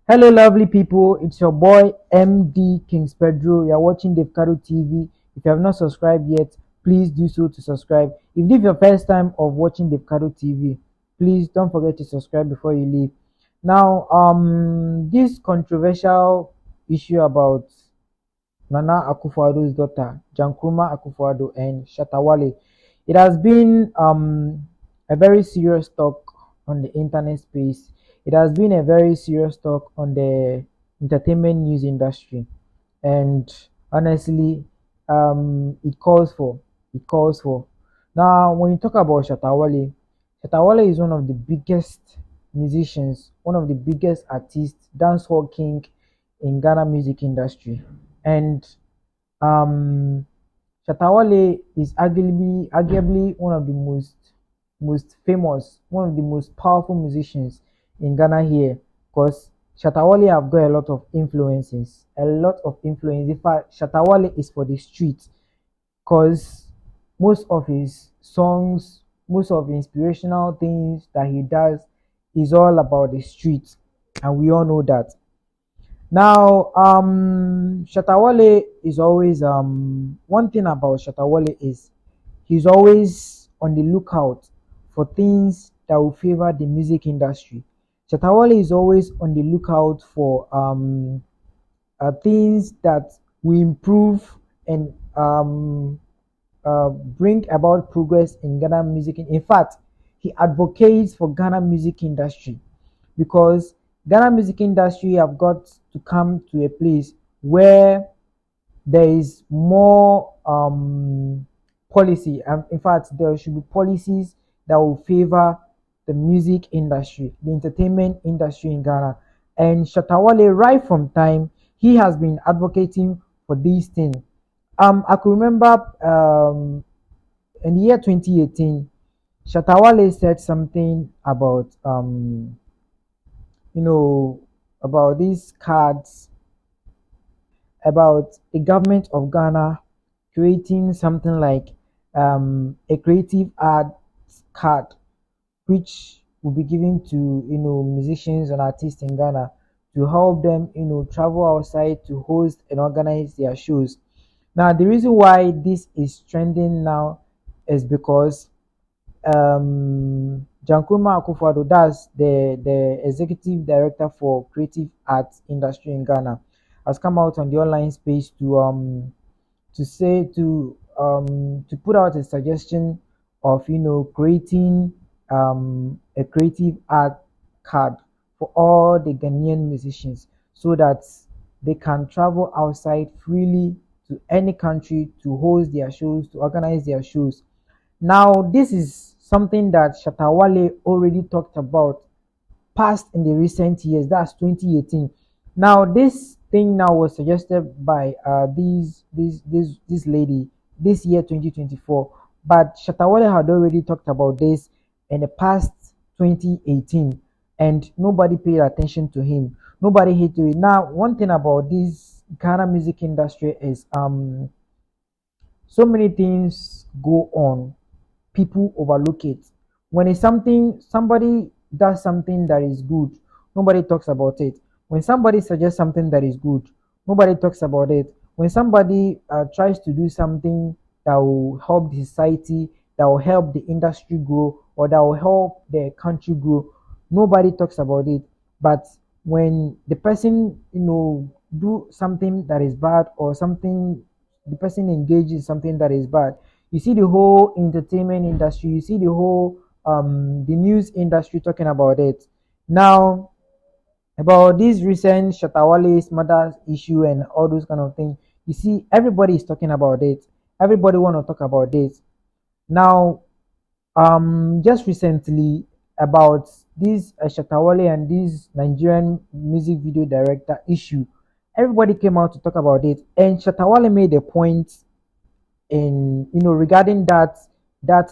Hello, lovely people. It's your boy MD Kings Pedro. You're watching Davcadotv. If you have not subscribed yet, please do so to subscribe. If this is your first time of watching Davcadotv, please don't forget to subscribe before you leave. Now, this controversial issue about Nana Akufo Addo's daughter, Jankruma Akufo Addo and Shatta Wale, it has been a very serious talk on the internet space. It has been a very serious talk on the entertainment news industry, and honestly, it calls for. Now, when you talk about Shatta Wale is one of the biggest musicians, one of the biggest artists, dancehall king in Ghana music industry, and um, Shatta Wale is arguably one of the most famous, one of the most powerful musicians in Ghana here, because Shatta Wale have got a lot of influences, a lot of influence. In fact, Shatta Wale is for the street, because most of his songs, most of the inspirational things that he does is all about the street, and we all know that. Now, Shatta Wale is always one thing about Shatta Wale is he's always on the lookout for things that will favor the music industry. Shatta Wale is always on the lookout for things that will improve and bring about progress in Ghana music. In fact, he advocates for Ghana music industry, because Ghana music industry have got to come to a place where there is more policy. In fact, there should be policies that will favor the music industry, the entertainment industry in Ghana. And Shatta Wale, right from time, he has been advocating for these things. I could remember in the year 2018, Shatta Wale said something about you know about these cards, about the government of Ghana creating something like a creative arts card, which will be given to musicians and artists in Ghana to help them travel outside to host and organize their shows. Now, the reason why this is trending now is because Jankruma Akufo-Addo, that's the executive director for creative arts industry in Ghana, has come out on the online space to say to put out a suggestion of creating a creative art card for all the Ghanaian musicians, so that they can travel outside freely to any country to host their shows, to organize their shows. Now, this is something that Shatta Wale already talked about past in the recent years. That's 2018. Now, this thing now was suggested by this lady this year 2024, but Shatta Wale had already talked about this in the past 2018, and nobody paid attention to him. Nobody hit to it. Now, one thing about this Ghana music industry is so many things go on, people overlook it. When it's something, somebody does something that is good, nobody talks about it. When somebody suggests something that is good, nobody talks about it. When somebody tries to do something that will help the society, that will help the industry grow, or that will help the country grow, nobody talks about it. But when the person do something that is bad, or something, the person engages in something that is bad, you see the whole entertainment industry, you see the whole the news industry talking about it. Now, about this recent Shatta Wale's mother's issue and all those kind of things, you see everybody is talking about it. Everybody want to talk about it. Now, just recently, about this Shatta Wale and this Nigerian music video director issue, everybody came out to talk about it, and Shatta Wale made a point in regarding that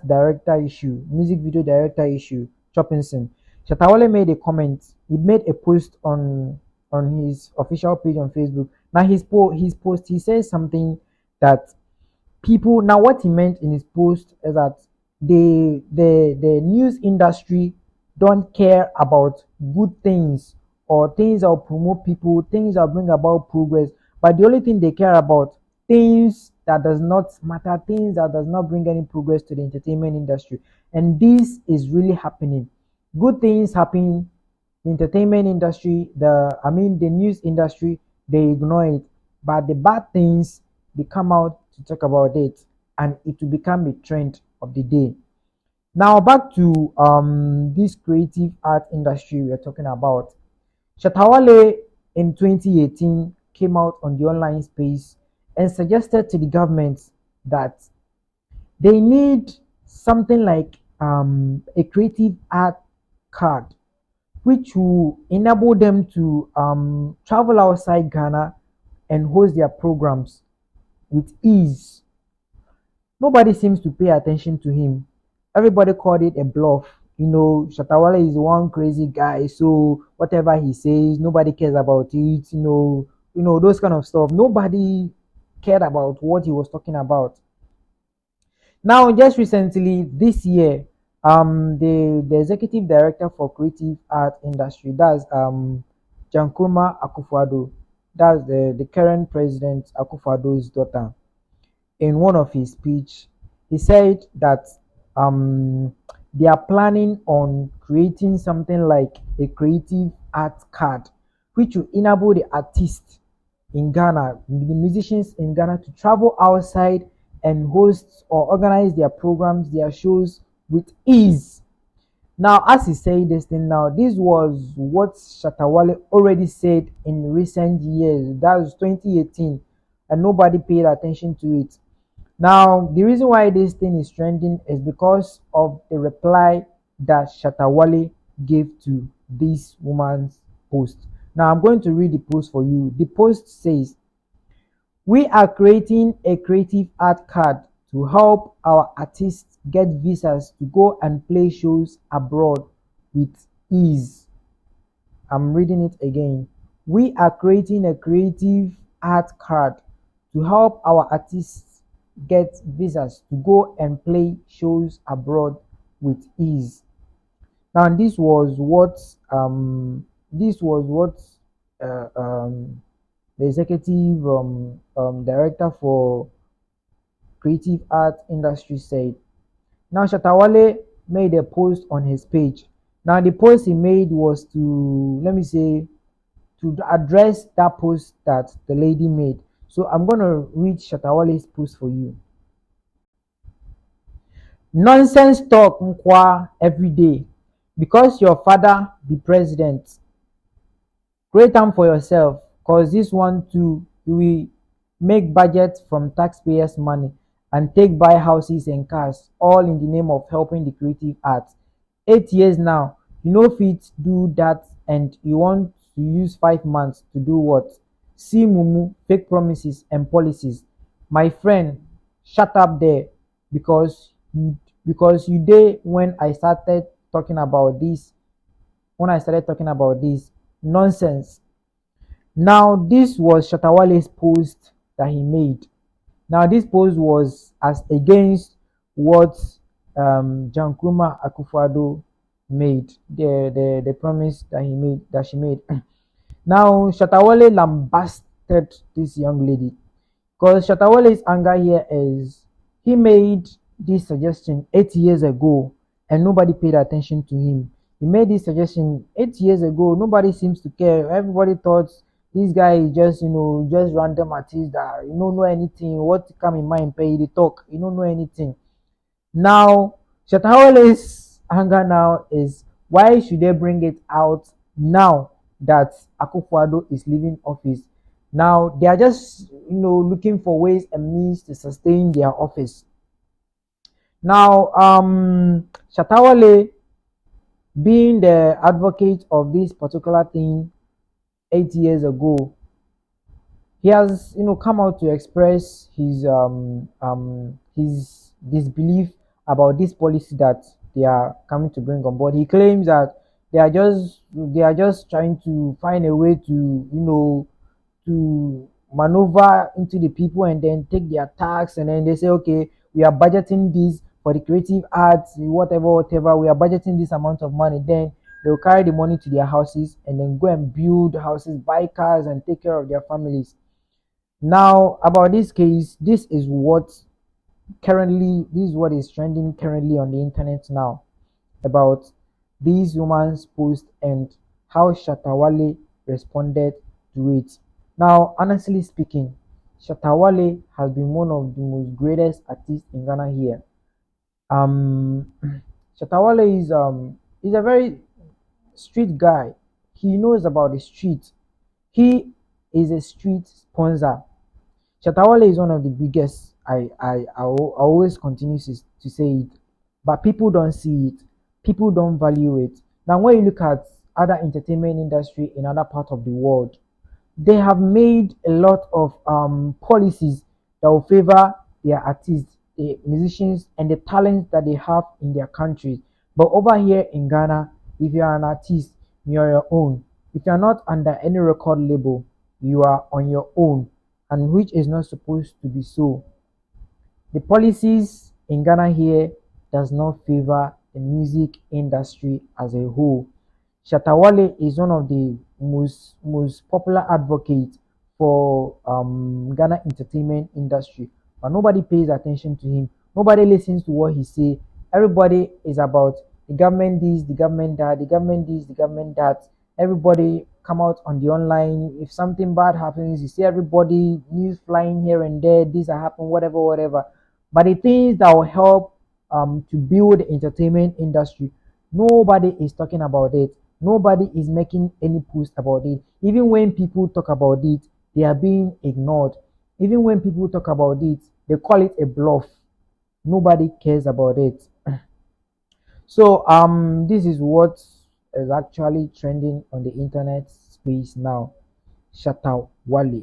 director issue, music video director issue, Choppinson. Shatta Wale made a comment. He made a post on his official page on Facebook. Now, his post, he says something that people, now what he meant in his post is that the news industry don't care about good things or things that will promote people, things that bring about progress. But the only thing they care about, things that does not matter, things that does not bring any progress to the entertainment industry. And this is really happening. Good things happen, the entertainment industry, the news industry, they ignore it. But the bad things, they come out to talk about it, and it will become a trend of the day. Now back to this creative art industry we are talking about. Shatta Wale in 2018 came out on the online space and suggested to the government that they need something like a creative art card, which will enable them to travel outside Ghana and host their programs with ease. Nobody seems to pay attention to him. Everybody called it a bluff. Shatta Wale is one crazy guy, so whatever he says, nobody cares about it. Those kind of stuff. Nobody cared about what he was talking about. Now, just recently, this year, the executive director for creative art industry, that's Akufo Addo, that's the current president Akufo Addo's daughter. In one of his speech, he said that um, they are planning on creating something like a creative art card, which will enable the artists in Ghana, the musicians in Ghana, to travel outside and host or organize their programs, their shows with ease. Now, as he said this thing now, this was what Shatta Wale already said in recent years. That was 2018, and nobody paid attention to it. Now, the reason why this thing is trending is because of the reply that Shatta Wale gave to this woman's post. Now, I'm going to read the post for you. The post says, "We are creating a creative art card to help our artists get visas to go and play shows abroad with ease." I'm reading it again. "We are creating a creative art card to help our artists get visas to go and play shows abroad with ease." Now, this was what uh, um, the executive director for creative art industry said. Now, Shatta Wale made a post on his page. Now, the post he made was to, let me say, to address that post that the lady made. So I'm going to read Shatta Wale's post for you. "Nonsense talk nkwa every day. Because your father be president, create time for yourself, cause this one too, you will make budget from taxpayers money and take buy houses and cars, all in the name of helping the creative arts. 8 years now, you no fit do that, and you want to use 5 months to do what? See mumu, fake promises and policies. My friend, shut up there, because you dey when I started talking about this nonsense." Now, this was Shatta Wale's post that he made. Now, this post was as against what Jankruma Akufo Addo made, the promise that she made. Now, Shatta Wale lambasted this young lady, because Shatta Wale's anger here is he made this suggestion 8 years ago and nobody paid attention to him. He made this suggestion 8 years ago. Nobody seems to care. Everybody thought this guy is just random artist that you don't know anything. What come in mind, pay the talk. You don't know anything. Now, Shatta Wale's anger now is, why should they bring it out now that Akufo Addo is leaving office? Now they are just looking for ways and means to sustain their office. Now, Shatta Wale, being the advocate of this particular thing 8 years ago, he has come out to express his disbelief about this policy that they are coming to bring on board. He claims that they are just trying to find a way to maneuver into the people and then take their tax, and then they say, okay, we are budgeting this for the creative arts, whatever, we are budgeting this amount of money, then They'll carry the money to their houses and then go and build houses, buy cars, and take care of their families. Now, about this case, this is what is trending currently on the internet now about this woman's post and how Shatta Wale responded to it. Now, honestly speaking, Shatta Wale has been one of the most greatest artists in Ghana here. Um, Shatta Wale is a very street guy. He knows about the street. He is a street sponsor. Shatta Wale is one of the biggest. I always continue to say it, but people don't see it. People don't value it. Now, when you look at other entertainment industry in other parts of the world, they have made a lot of policies that will favor their artists, the musicians, and the talents that they have in their country. But over here in Ghana, if you are an artist, you're your own. If you're not under any record label, you are on your own, and which is not supposed to be so. The policies in Ghana here does not favor the music industry as a whole. Shatta Wale is one of the most popular advocates for Ghana entertainment industry, but nobody pays attention to him. Nobody listens to what he say. Everybody is about the government this, the government that, the government this, the government that. Everybody come out on the online. If something bad happens, you see everybody news flying here and there. This will happen, whatever, whatever. But the things that will help to build the entertainment industry, nobody is talking about it. Nobody is making any post about it. Even when people talk about it, they are being ignored. Even when people talk about it, they call it a bluff. Nobody cares about it. So this is what is actually trending on the internet space now. Shatta Wale.